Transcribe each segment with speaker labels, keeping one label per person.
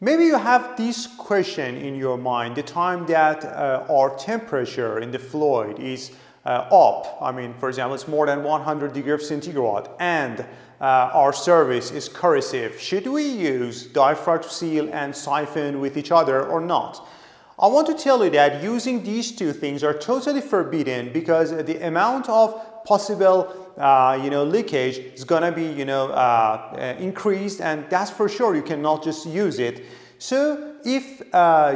Speaker 1: Maybe you have this question in your mind, the time that our temperature in the fluid is up. I mean, for example, it's more than 100 degrees centigrade and our service is corrosive. Should we use diaphragm seal and siphon with each other or not? I want to tell you that using these two things are totally forbidden because the amount of possible leakage is gonna be increased, and that's for sure. You cannot just use it. So if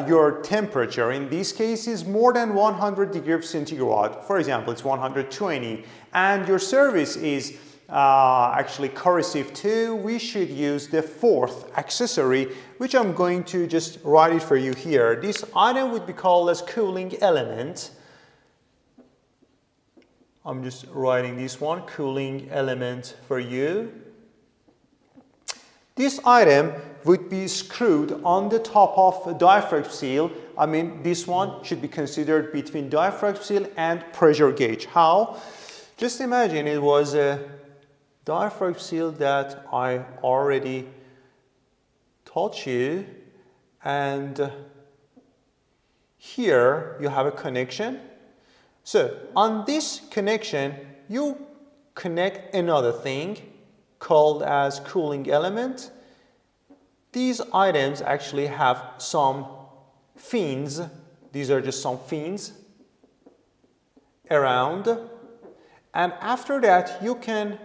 Speaker 1: your temperature in this case is more than 100 degrees centigrade, for example it's 120, and your service is actually corrosive too, we should use the fourth accessory, which I'm going to just write it for you here. This item would be called as cooling element. I'm just writing this one, cooling element for you. This item would be screwed on the top of a diaphragm seal. I mean, this one should be considered between diaphragm seal and pressure gauge. How? Just imagine it was a diaphragm seal that I already taught you, and here you have a connection. So on this connection you connect another thing called as cooling element. These items actually have some fins. These are just some fins around, and after that you can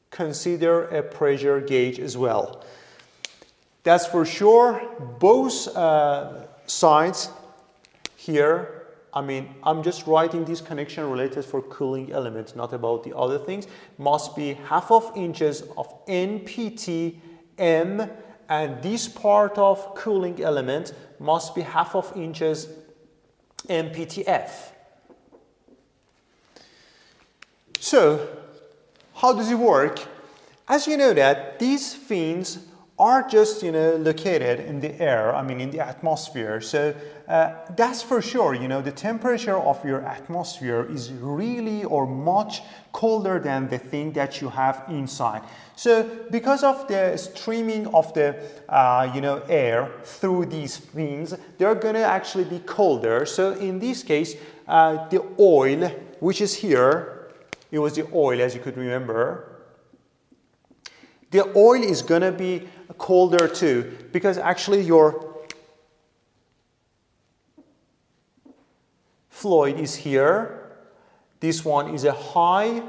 Speaker 1: consider a pressure gauge as well. That's for sure. Both sides here, I mean, I'm just writing this connection related for cooling elements, not about the other things. Must be 1/2 inches of NPTM, and this part of cooling element must be 1/2 inches MPTF. So, how does it work? As you know that these fins are just located in the air, I mean in the atmosphere. So that's for sure, the temperature of your atmosphere is really or much colder than the thing that you have inside. So because of the streaming of the air through these fins, they're going to actually be colder. So in this case, the oil, which is here, it was the oil as you could remember, the oil is going to be colder too, because actually your fluid is here. This one is a high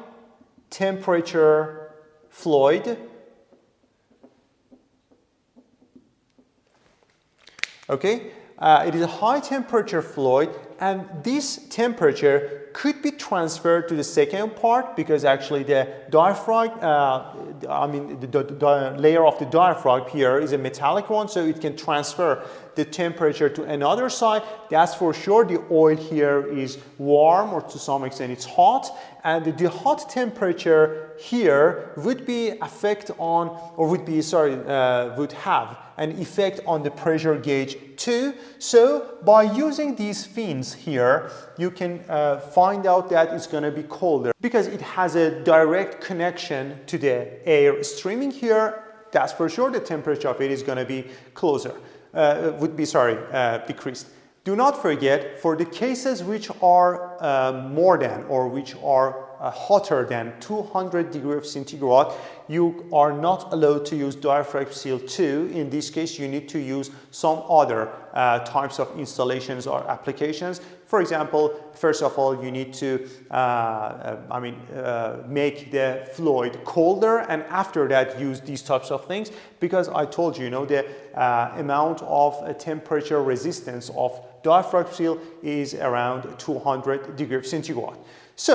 Speaker 1: temperature fluid. Okay, it is a high temperature fluid, and this temperature could be transferred to the second part because actually the diaphragm, the layer of the diaphragm here is a metallic one, so it can transfer the temperature to another side. That's for sure. The oil here is warm, or to some extent it's hot, and the hot temperature here would be would have an effect on the pressure gauge too. So by using these fins here, you can find out that it's going to be colder because it has a direct connection to the air streaming here. That's for sure. The temperature of it is going to be decreased. Do not forget, for the cases which are more than or which are hotter than 200 degrees centigrade, you are not allowed to use diaphragm seal 2. In this case, you need to use some other types of installations or applications. For example, first of all, you need to make the fluid colder, and after that use these types of things, because I told you, the amount of temperature resistance of diaphragm seal is around 200 degrees centigrade.